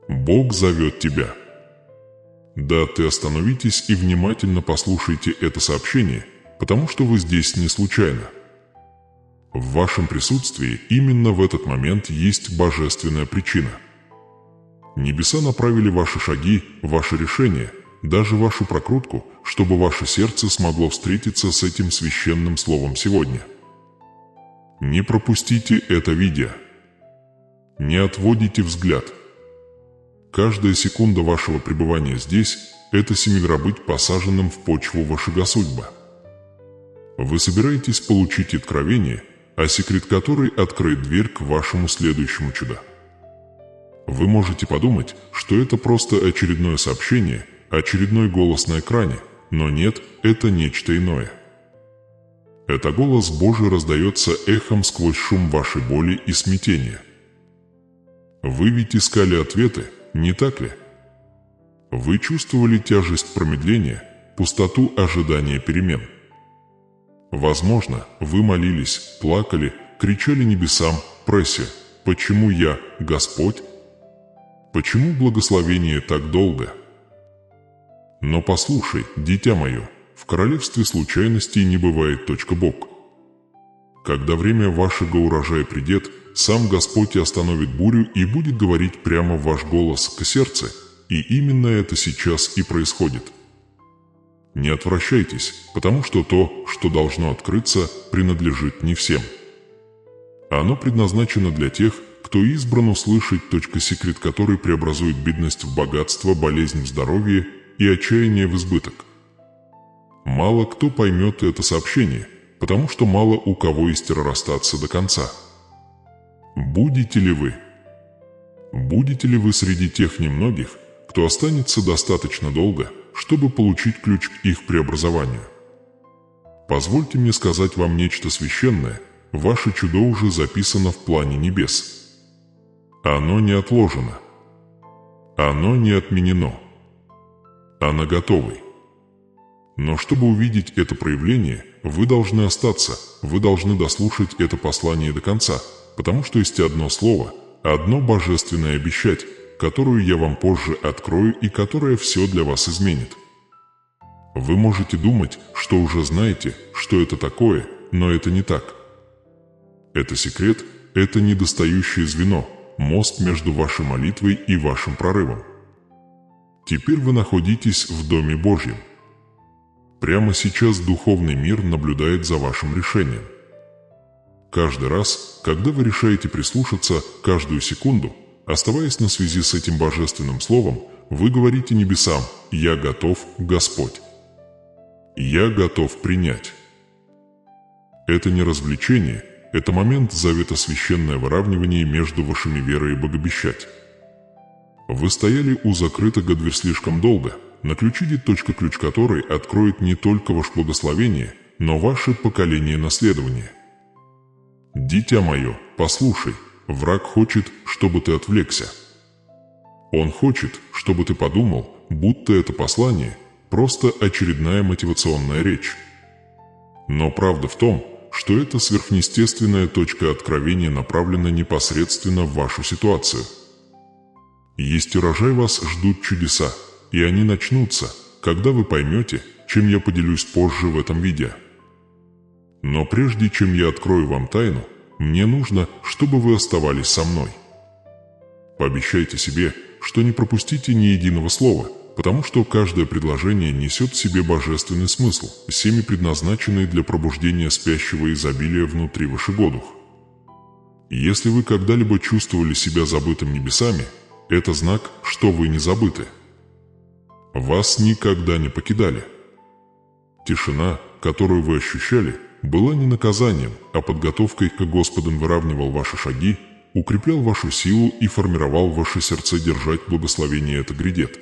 Бог зовет тебя. Да, ты остановитесь и внимательно послушайте это сообщение, потому что вы здесь не случайно. В вашем присутствии именно в этот момент есть божественная причина. Небеса направили ваши шаги, ваши решения, даже вашу прокрутку, чтобы ваше сердце смогло встретиться с этим священным словом сегодня. Не пропустите это видео. Не отводите взгляд. Каждая секунда вашего пребывания здесь – это семеро быть посаженным в почву вашего судьба. Вы собираетесь получить откровение, а секрет которой откроет дверь к вашему следующему чуду. Вы можете подумать, что это просто очередное сообщение, очередной голос на экране, но нет, это нечто иное. Это голос Божий раздается эхом сквозь шум вашей боли и смятения. Вы ведь искали ответы, не так ли? Вы чувствовали тяжесть промедления, пустоту ожидания перемен. Возможно, вы молились, плакали, кричали небесам, прося: «Почему я, Господь? Почему благословение так долго?» Но послушай, дитя мое, в королевстве случайностей не бывает .бок. Когда время вашего урожая придет, сам Господь и остановит бурю и будет говорить прямо в ваш голос к сердцу, и именно это сейчас и происходит. Не отвращайтесь, потому что то, что должно открыться, принадлежит не всем. Оно предназначено для тех, кто избран услышать секрет, который преобразует бедность в богатство, болезнь в здоровье и отчаяние в избыток. Мало кто поймет это сообщение, потому что мало у кого есть расстаться до конца. Будете ли вы? Будете ли вы среди тех немногих, кто останется достаточно долго, чтобы получить ключ к их преобразованию? Позвольте мне сказать вам нечто священное, ваше чудо уже записано в плане небес. Оно не отложено. Оно не отменено. Оно готовый. Но чтобы увидеть это проявление, вы должны остаться, вы должны дослушать это послание до конца, потому что есть одно слово, одно божественное обещать, которую я вам позже открою и которое все для вас изменит. Вы можете думать, что уже знаете, что это такое, но это не так. Это секрет, это недостающее звено, мост между вашей молитвой и вашим прорывом. Теперь вы находитесь в Доме Божьем. Прямо сейчас духовный мир наблюдает за вашим решением. Каждый раз, когда вы решаете прислушаться, каждую секунду, оставаясь на связи с этим божественным словом, вы говорите небесам: «Я готов, Господь. Я готов принять». Это не развлечение, это момент завета священное выравнивание между вашими верой и богобещать. Вы стояли у закрытого дверь слишком долго, на ключиде ключ которой откроет не только ваше благословение, но ваше поколение наследования. Дитя мое, послушай, враг хочет, чтобы ты отвлекся. Он хочет, чтобы ты подумал, будто это послание – просто очередная мотивационная речь. Но правда в том, что эта сверхъестественная точка откровения направлена непосредственно в вашу ситуацию. Есть урожай, вас ждут чудеса, и они начнутся, когда вы поймете, чем я поделюсь позже в этом видео. Но прежде чем я открою вам тайну, мне нужно, чтобы вы оставались со мной. Пообещайте себе, что не пропустите ни единого слова, потому что каждое предложение несет в себе божественный смысл, всеми предназначенный для пробуждения спящего изобилия внутри вашего духа. Если вы когда-либо чувствовали себя забытым небесами, это знак, что вы не забыты. Вас никогда не покидали. Тишина, которую вы ощущали, была не наказанием, а подготовкой к Господу. Он выравнивал ваши шаги, укреплял вашу силу и формировал ваше сердце держать благословение это грядет.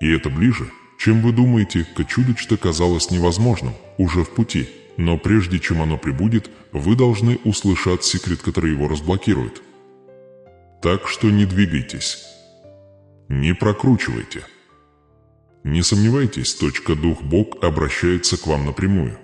И это ближе, чем вы думаете, чудо казалось невозможным, уже в пути, но прежде чем оно прибудет, вы должны услышать секрет, который его разблокирует. Так что не двигайтесь. Не прокручивайте. Не сомневайтесь, Дух Бог обращается к вам напрямую.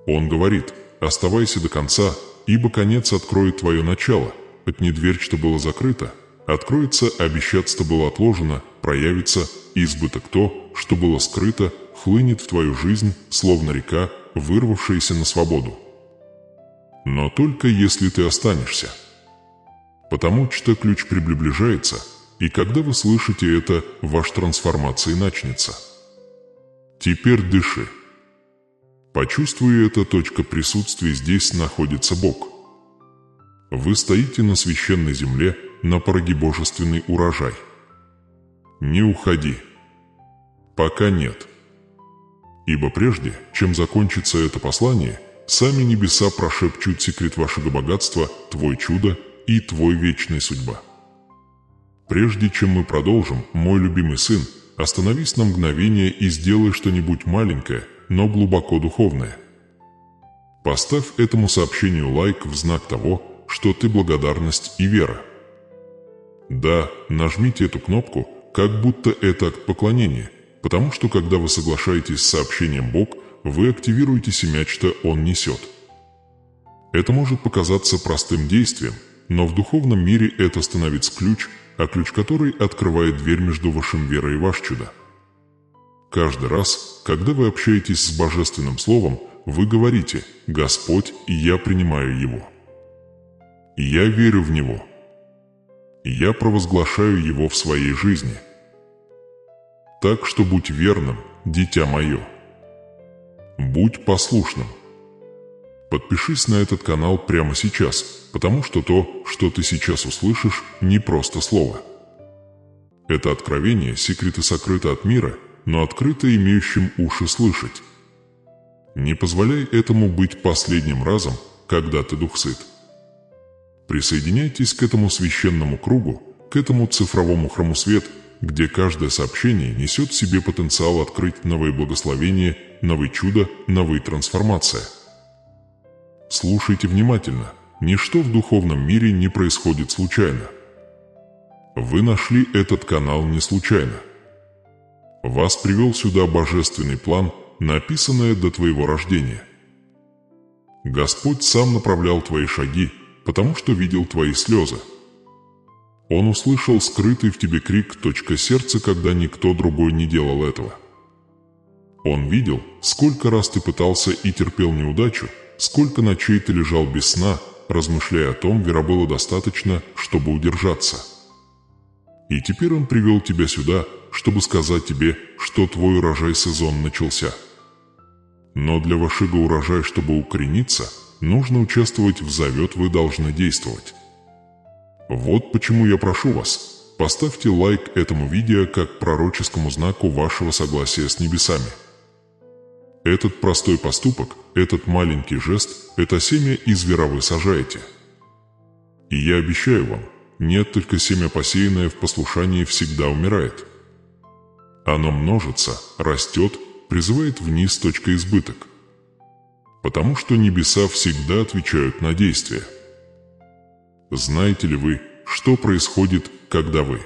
Он говорит: «Оставайся до конца, ибо конец откроет твое начало, отни дверь, что было закрыто, откроется, обещаться было отложено, проявится, и избыток то, что было скрыто, хлынет в твою жизнь, словно река, вырвавшаяся на свободу». Но только если ты останешься. Потому что ключ приближается, и когда вы слышите это, ваша трансформация начнется. Теперь дыши. Почувствуй это, присутствия здесь находится Бог. Вы стоите на священной земле, на пороге божественный урожай. Не уходи. Пока нет. Ибо прежде, чем закончится это послание, сами небеса прошепчут секрет вашего богатства, твой чудо и твой вечная судьба. Прежде чем мы продолжим, мой любимый сын, остановись на мгновение и сделай что-нибудь маленькое, но глубоко духовное. Поставь этому сообщению лайк в знак того, что ты благодарность и вера. Да, нажмите эту кнопку, как будто это акт поклонения, потому что когда вы соглашаетесь с сообщением «Бог», вы активируете семя, что Он несет. Это может показаться простым действием, но в духовном мире это становится ключ, а ключ который открывает дверь между вашим верой и ваш чудо. Каждый раз, когда вы общаетесь с Божественным Словом, вы говорите: «Господь, и я принимаю Его. Я верю в Него. Я провозглашаю Его в своей жизни. Так что будь верным, дитя мое. Будь послушным». Подпишись на этот канал прямо сейчас, потому что то, что ты сейчас услышишь, не просто слово. Это откровение, секреты сокрыты от мира, но открыто имеющим уши слышать. Не позволяй этому быть последним разом, когда ты дух сыт. Присоединяйтесь к этому священному кругу, к этому цифровому храму свет, где каждое сообщение несет в себе потенциал открыть новые благословения, новые чудо, новые трансформации. Слушайте внимательно. Ничто в духовном мире не происходит случайно. Вы нашли этот канал не случайно. Вас привел сюда божественный план, написанный до твоего рождения. Господь сам направлял твои шаги, потому что видел твои слезы. Он услышал скрытый в тебе крик сердца, когда никто другой не делал этого. Он видел, сколько раз ты пытался и терпел неудачу, сколько ночей ты лежал без сна, размышляя о том, вера было достаточно, чтобы удержаться. И теперь Он привел тебя сюда, чтобы сказать тебе, что твой урожай сезон начался. Но для вашего урожая, чтобы укорениться, нужно участвовать в завет, вы должны действовать. Вот почему я прошу вас, поставьте лайк этому видео как пророческому знаку вашего согласия с небесами. Этот простой поступок, этот маленький жест, это семя из вера вы сажаете. И я обещаю вам, нет, только семя, посеянное в послушании, всегда умирает. Оно множится, растет, призывает вниз избыток. Потому что небеса всегда отвечают на действия. Знаете ли вы, что происходит, когда вы?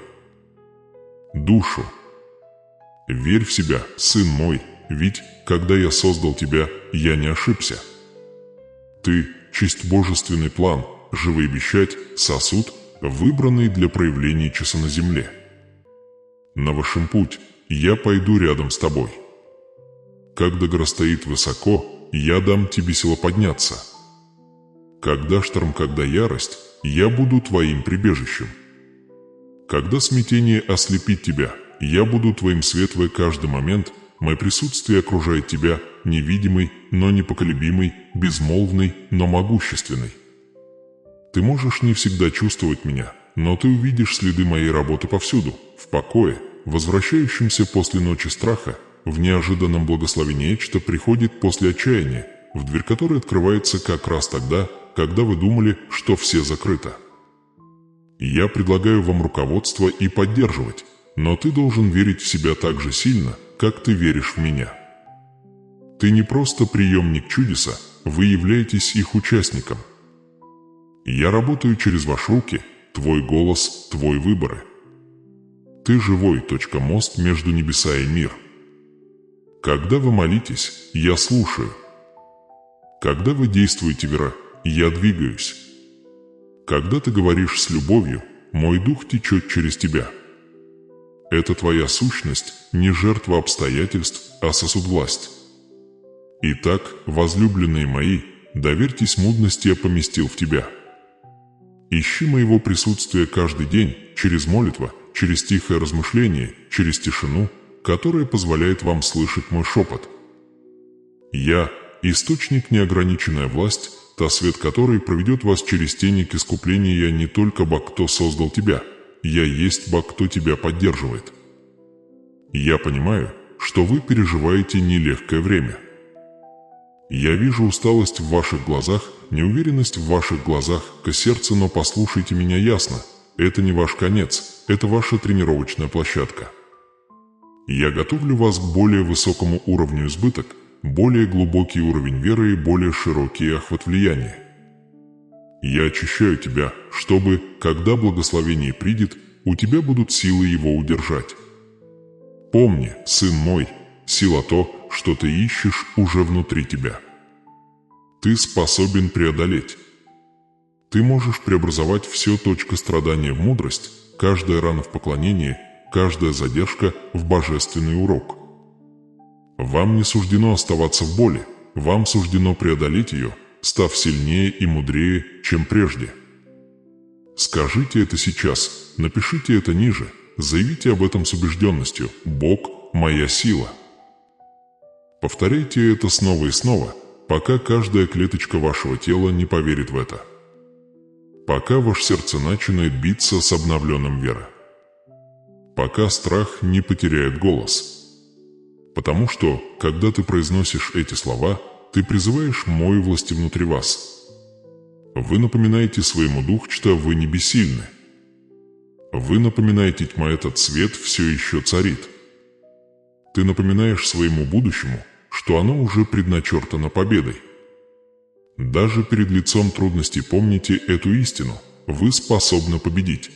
Душу. Верь в себя, сын мой, ведь, когда я создал тебя, я не ошибся. Ты – чист божественный план, живый вещать, сосуд, выбранный для проявления часа на земле. На вашем путь я пойду рядом с тобой. Когда гора стоит высоко, я дам тебе силу подняться. Когда шторм, когда ярость, я буду твоим прибежищем. Когда смятение ослепит тебя, я буду твоим свет в каждый момент. Мое присутствие окружает тебя, невидимый, но непоколебимый, безмолвный, но могущественный. Ты можешь не всегда чувствовать меня, но ты увидишь следы моей работы повсюду, в покое, возвращающемся после ночи страха, в неожиданном благословении, что приходит после отчаяния, в дверь которой открывается как раз тогда, когда вы думали, что все закрыто. Я предлагаю вам руководство и поддерживать, но ты должен верить в себя так же сильно, как ты веришь в меня. Ты не просто приемник чудеса, вы являетесь их участником. Я работаю через ваши руки, твой голос, твои выборы. Ты живой, мост между небеса и мир. Когда вы молитесь, я слушаю. Когда вы действуете, Вера, я двигаюсь. Когда ты говоришь с любовью, мой дух течет через тебя. Это твоя сущность, не жертва обстоятельств, а сосудвласть. Итак, возлюбленные мои, доверьтесь мудрости, я поместил в тебя. Ищи моего присутствия каждый день, через молитву, через тихое размышление, через тишину, которая позволяет вам слышать мой шепот. Я – источник, неограниченная власть, та свет которой проведет вас через тени к искуплению. Я не только Бог, кто создал тебя, я есть Бог, кто тебя поддерживает. Я понимаю, что вы переживаете нелегкое время. Я вижу усталость в ваших глазах, неуверенность в ваших глазах, к сердцу, но послушайте меня ясно. Это не ваш конец, это ваша тренировочная площадка. Я готовлю вас к более высокому уровню избыток, более глубокий уровень веры и более широкий охват влияния. Я очищаю тебя, чтобы, когда благословение придет, у тебя будут силы его удержать. Помни, сын мой, сила то, что ты ищешь, уже внутри тебя. Ты способен преодолеть. Ты можешь преобразовать все. Страдания в мудрость, каждая рана в поклонение, каждая задержка в божественный урок. Вам не суждено оставаться в боли, вам суждено преодолеть ее, став сильнее и мудрее, чем прежде. Скажите это сейчас, напишите это ниже, заявите об этом с убежденностью: Бог – моя сила. Повторяйте это снова и снова, пока каждая клеточка вашего тела не поверит в это. Пока ваше сердце начинает биться с обновленным верой. Пока страх не потеряет голос. Потому что, когда ты произносишь эти слова, ты призываешь мою власть внутри вас. Вы напоминаете своему духу, что вы не бессильны. Вы напоминаете: тьма, этот свет все еще царит. Ты напоминаешь своему будущему, что оно уже предначертано победой. Даже перед лицом трудностей помните эту истину: вы способны победить.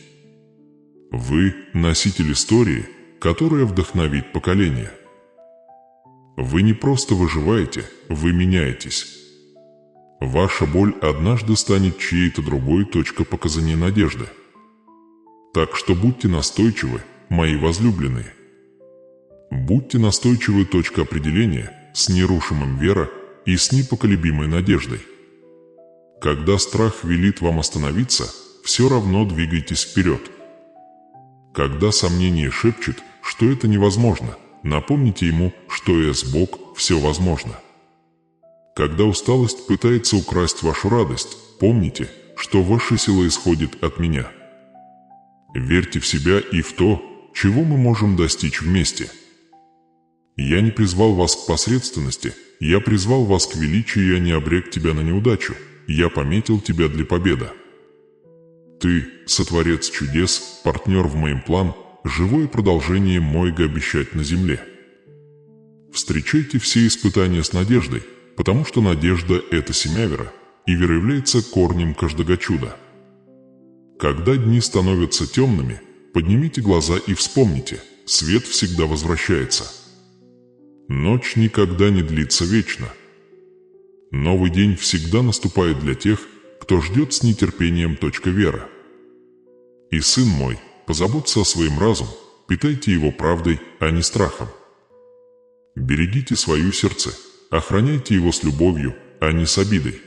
Вы – носитель истории, которая вдохновит поколение. Вы не просто выживаете, вы меняетесь. Ваша боль однажды станет чьей-то другой точкой показания надежды. Так что будьте настойчивы, мои возлюбленные. Будьте настойчивы. Определения с нерушимым верой и с непоколебимой надеждой. Когда страх велит вам остановиться, все равно двигайтесь вперед. Когда сомнение шепчет, что это невозможно, напомните ему, что Бог все возможно. Когда усталость пытается украсть вашу радость, помните, что ваша сила исходит от меня. Верьте в себя и в то, чего мы можем достичь вместе. Я не призвал вас к посредственности, я призвал вас к величию, я не обрек тебя на неудачу, я пометил тебя для победы. Ты – сотворец чудес, партнер в моем план, живое продолжение моего обещать на земле. Встречайте все испытания с надеждой, потому что надежда – это семя вера, и вера является корнем каждого чуда. Когда дни становятся темными, поднимите глаза и вспомните: свет всегда возвращается. Ночь никогда не длится вечно. Новый день всегда наступает для тех, кто ждет с нетерпением. Вера. И, сын мой, позаботься о своем разуме, питайте его правдой, а не страхом. Берегите свое сердце, охраняйте его с любовью, а не с обидой.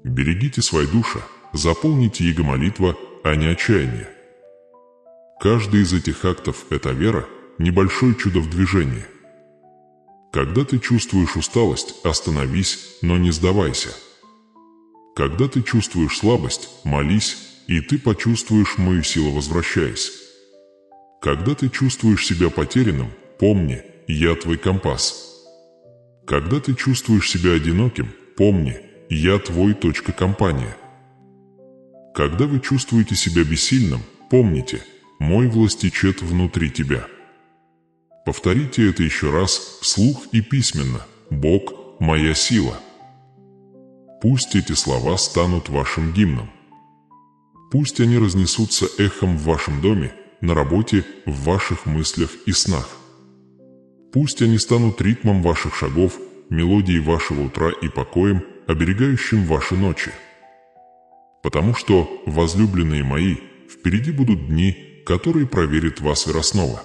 Берегите свою душу, заполните его молитва, а не отчаяние. Каждый из этих актов – это вера, небольшое чудо в движении. Когда ты чувствуешь усталость, остановись, но не сдавайся. Когда ты чувствуешь слабость, молись, и ты почувствуешь мою силу, возвращаясь. Когда ты чувствуешь себя потерянным, помни, я твой компас. Когда ты чувствуешь себя одиноким, помни, я твой компания. Когда вы чувствуете себя бессильным, помните, мой власть течет внутри тебя. Повторите это еще раз, вслух и письменно: Бог – моя сила. Пусть эти слова станут вашим гимном. Пусть они разнесутся эхом в вашем доме, на работе, в ваших мыслях и снах. Пусть они станут ритмом ваших шагов, мелодией вашего утра и покоем, оберегающим ваши ночи. Потому что, возлюбленные мои, впереди будут дни, которые проверят вас снова.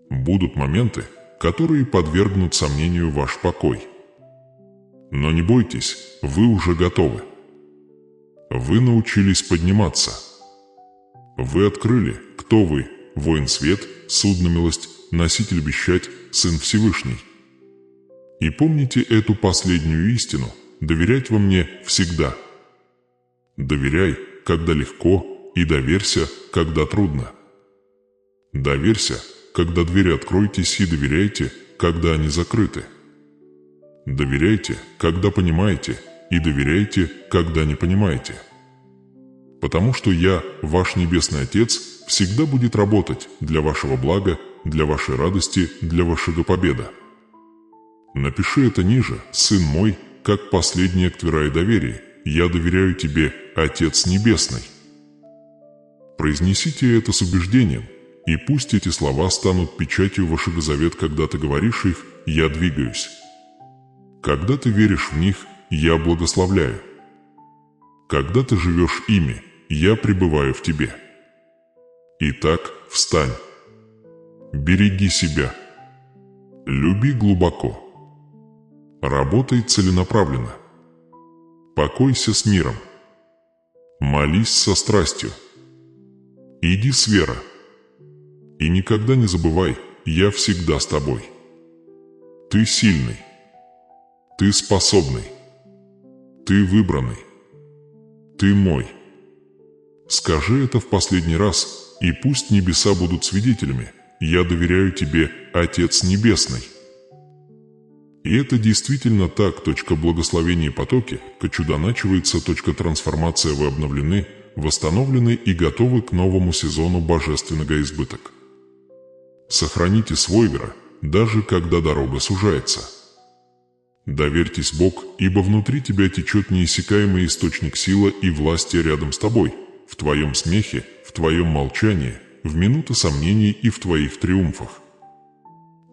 Будут моменты, которые подвергнут сомнению ваш покой. Но не бойтесь, вы уже готовы. Вы научились подниматься. Вы открыли, кто вы: воин свет, судно милость, носитель вещать, сын Всевышний. И помните эту последнюю истину: доверять во мне всегда. Доверяй, когда легко, и доверься, когда трудно. Доверься, когда двери откройтесь, и доверяйте, когда они закрыты. Доверяйте, когда понимаете, и доверяйте, когда не понимаете. Потому что я, ваш Небесный Отец, всегда будет работать для вашего блага, для вашей радости, для вашего победы. Напиши это ниже, сын мой, как последний акт вера и доверия. Я доверяю тебе, Отец Небесный. Произнесите это с убеждением, и пусть эти слова станут печатью вашего завета, когда ты говоришь их: «Я двигаюсь». Когда ты веришь в них, я благословляю. Когда ты живешь ими, я пребываю в тебе. Итак, встань. Береги себя. Люби глубоко. Работай целенаправленно. Покойся с миром. Молись со страстью. Иди с верой. И никогда не забывай, я всегда с тобой. Ты сильный. Ты способный. Ты выбранный. Ты мой. Скажи это в последний раз, и пусть небеса будут свидетелями. Я доверяю тебе, Отец Небесный. И это действительно так. Благословение потоки, начивается. Трансформация. Вы обновлены, восстановлены и готовы к новому сезону божественного избыток. Сохраните свой вера, даже когда дорога сужается. Доверьтесь Богу, ибо внутри тебя течет неиссякаемый источник силы и власти рядом с тобой, в твоем смехе, в твоем молчании, в минуты сомнений и в твоих триумфах.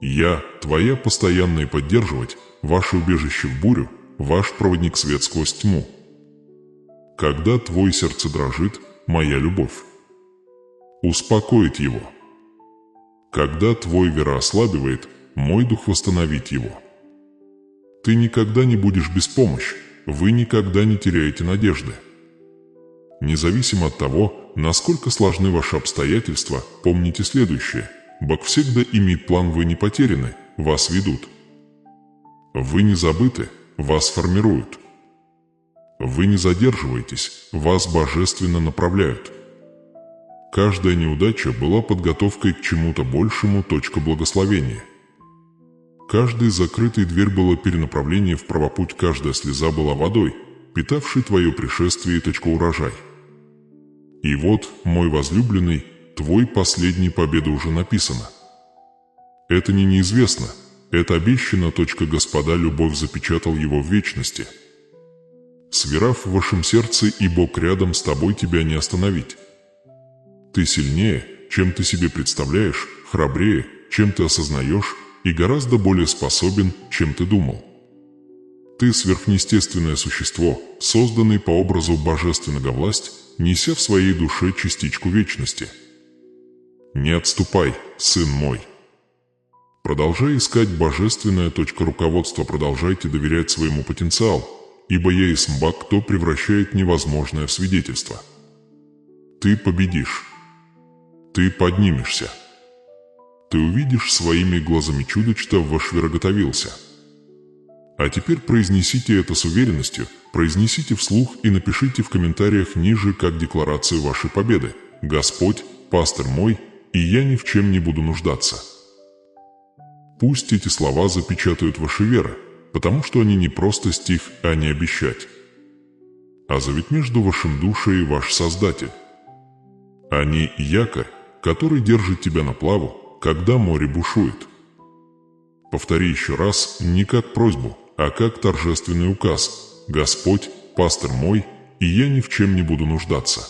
Я, твоя постоянная поддерживать, ваше убежище в бурю, ваш проводник свет сквозь тьму. Когда твое сердце дрожит, моя любовь успокоит его. Когда твой вера ослабевает, мой дух восстановит его. Ты никогда не будешь без помощи, вы никогда не теряете надежды. Независимо от того, насколько сложны ваши обстоятельства, помните следующее: Бог всегда имеет план, вы не потеряны, вас ведут. Вы не забыты, вас формируют. Вы не задерживаетесь, вас божественно направляют. Каждая неудача была подготовкой к чему-то большему. Благословения. Каждая закрытая дверь была перенаправлением в правопуть, каждая слеза была водой, питавшей твое пришествие и урожай. И вот, мой возлюбленный, твой последний победа уже написана. Это не неизвестно, это обещано. Господа, любовь запечатал его в вечности. Сверав в вашем сердце, и Бог рядом с тобой, тебя не остановить. Ты сильнее, чем ты себе представляешь, храбрее, чем ты осознаешь, и гораздо более способен, чем ты думал. Ты сверхъестественное существо, созданный по образу божественного власть, неся в своей душе частичку вечности. Не отступай, сын мой. Продолжай искать божественное. Руководство. Продолжайте доверять своему потенциалу, ибо я есть Бог, кто превращает невозможное в свидетельство. Ты победишь. Ты поднимешься. Ты увидишь своими глазами чудо, что ваш вера готовился. А теперь произнесите это с уверенностью, произнесите вслух и напишите в комментариях ниже как декларацию вашей победы: «Господь, пастырь мой, и я ни в чем не буду нуждаться». Пусть эти слова запечатают ваши веры, потому что они не просто стих, а не обещать. А завет между вашим душей и ваш Создатель. Они якорь, который держит тебя на плаву, когда море бушует. Повтори еще раз не как просьбу, а как торжественный указ: «Господь, пастырь мой, и я ни в чем не буду нуждаться».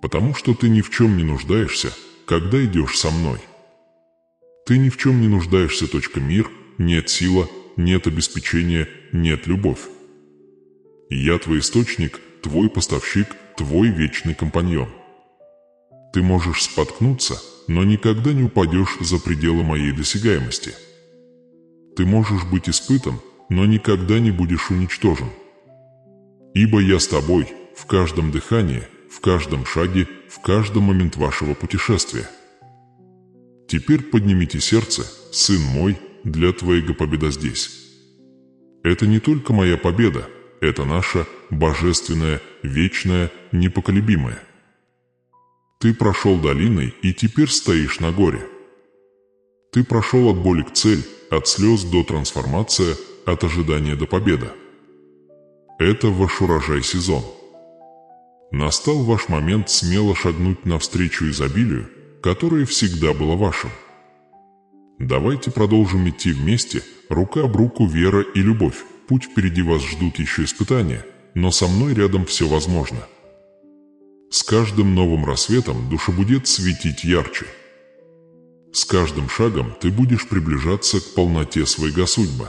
Потому что ты ни в чем не нуждаешься, когда идешь со мной. Ты ни в чем не нуждаешься. Мир, нет сила, нет обеспечения, нет любовь. Я твой источник, твой поставщик, твой вечный компаньон. Ты можешь споткнуться, но никогда не упадешь за пределы моей досягаемости. Ты можешь быть испытан, но никогда не будешь уничтожен. Ибо я с тобой в каждом дыхании, в каждом шаге, в каждый момент вашего путешествия. Теперь поднимите сердце, сын мой, для твоего победа здесь. Это не только моя победа, это наша божественная, вечная, непоколебимая. Ты прошел долиной и теперь стоишь на горе. Ты прошел от боли к цели, от слез до трансформации, от ожидания до победы. Это ваш урожай сезон. Настал ваш момент смело шагнуть навстречу изобилию, которое всегда было вашим. Давайте продолжим идти вместе, рука об руку, вера и любовь. Путь впереди вас ждут еще испытания, но со мной рядом все возможно. С каждым новым рассветом душа будет светить ярче. С каждым шагом ты будешь приближаться к полноте своей судьбы.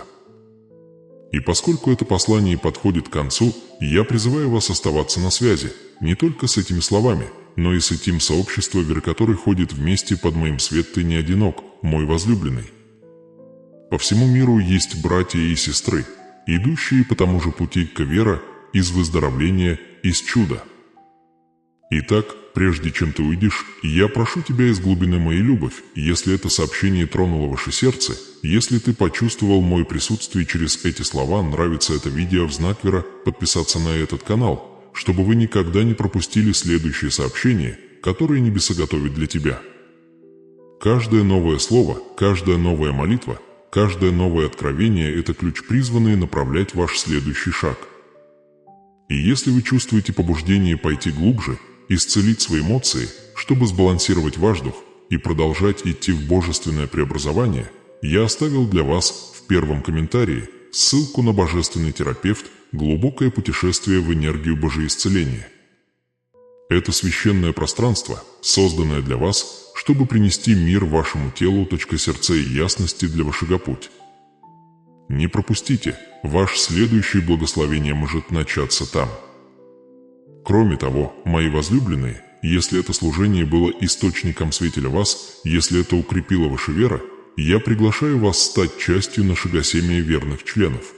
И поскольку это послание подходит к концу, я призываю вас оставаться на связи, не только с этими словами, но и с этим сообществом, которое ходит вместе под моим свет. Ты не одинок, мой возлюбленный. По всему миру есть братья и сестры, идущие по тому же пути к вере, из выздоровления, из чуда. Итак, прежде чем ты уйдешь, я прошу тебя из глубины моей любовь, если это сообщение тронуло ваше сердце, если ты почувствовал мое присутствие через эти слова, нравится это видео, в знак вера, подписаться на этот канал, чтобы вы никогда не пропустили следующее сообщение, которое небеса готовят для тебя. Каждое новое слово, каждая новая молитва, каждое новое откровение – это ключ, призванный направлять ваш следующий шаг. И если вы чувствуете побуждение пойти глубже, исцелить свои эмоции, чтобы сбалансировать ваш дух и продолжать идти в божественное преобразование, я оставил для вас в первом комментарии ссылку на божественный терапевт «Глубокое путешествие в энергию божеисцеления». Это священное пространство, созданное для вас, чтобы принести мир вашему телу, сердца и ясности для вашего пути. Не пропустите, ваше следующее благословение может начаться там. Кроме того, мои возлюбленные, если это служение было источником света для вас, если это укрепило вашу веру, я приглашаю вас стать частью нашего семьи верных членов.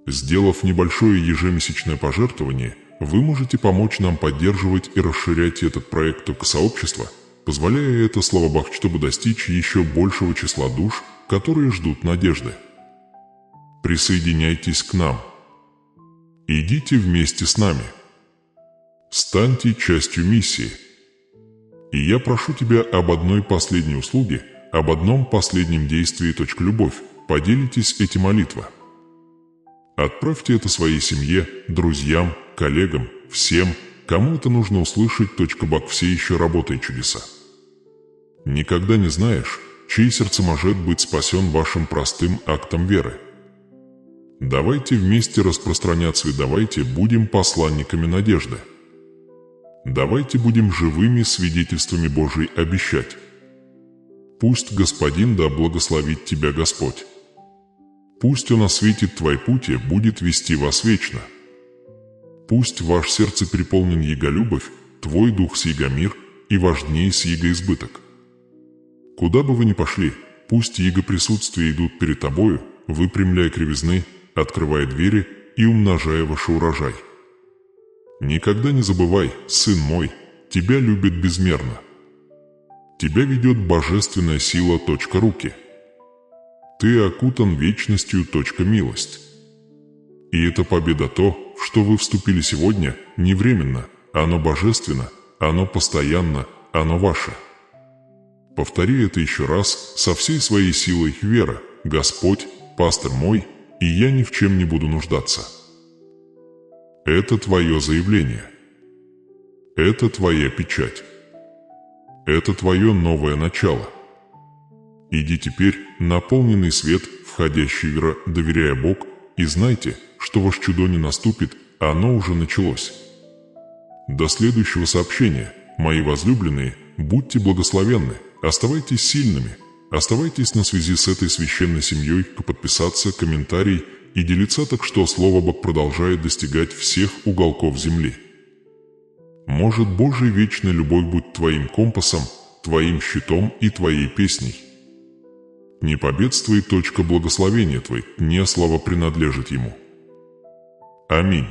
Сделав небольшое ежемесячное пожертвование, вы можете помочь нам поддерживать и расширять этот проект сообщества, позволяя это, слава Богу, чтобы достичь еще большего числа душ, которые ждут надежды. Присоединяйтесь к нам. Идите вместе с нами. Станьте частью миссии. И я прошу тебя об одной последней услуге, об одном последнем действии. Любовь. Поделитесь этой молитвой. Отправьте это своей семье, друзьям, коллегам, всем, кому это нужно услышать. Бог, все еще работают чудеса. Никогда не знаешь, чье сердце может быть спасен вашим простым актом веры. Давайте вместе распространять свет, давайте будем посланниками надежды. Давайте будем живыми свидетельствами Божьей обещать. Пусть Господин да благословит тебя Господь. Пусть Он осветит твои пути, будет вести вас вечно. Пусть ваше сердце переполнен Его любовь, твой дух с Его мир и ваш дней с Его избыток. Куда бы вы ни пошли, пусть Его присутствие идут перед тобою, выпрямляя кривизны, открывая двери и умножая ваш урожай. Никогда не забывай, сын мой, тебя любит безмерно. Тебя ведет божественная сила. Руки. Ты окутан вечностью. Милость. И эта победа, то, что вы вступили сегодня, не временно, оно божественно, оно постоянно, оно ваше. Повтори это еще раз со всей своей силой вера. Господь, пастырь мой, и я ни в чем не буду нуждаться. Это твое заявление. Это твоя печать. Это твое новое начало. Иди теперь, наполненный свет, входящий в веру, доверяя Богу, и знайте, что ваше чудо не наступит, оно уже началось. До следующего сообщения. Мои возлюбленные, будьте благословенны, оставайтесь сильными, оставайтесь на связи с этой священной семьей, подписаться, комментарий и делиться, так что Слово Бог продолжает достигать всех уголков земли. Может Божья вечная любовь быть твоим компасом, твоим щитом и твоей песней. Не победствуй, точка благословения твой, не слава принадлежит Ему. Аминь.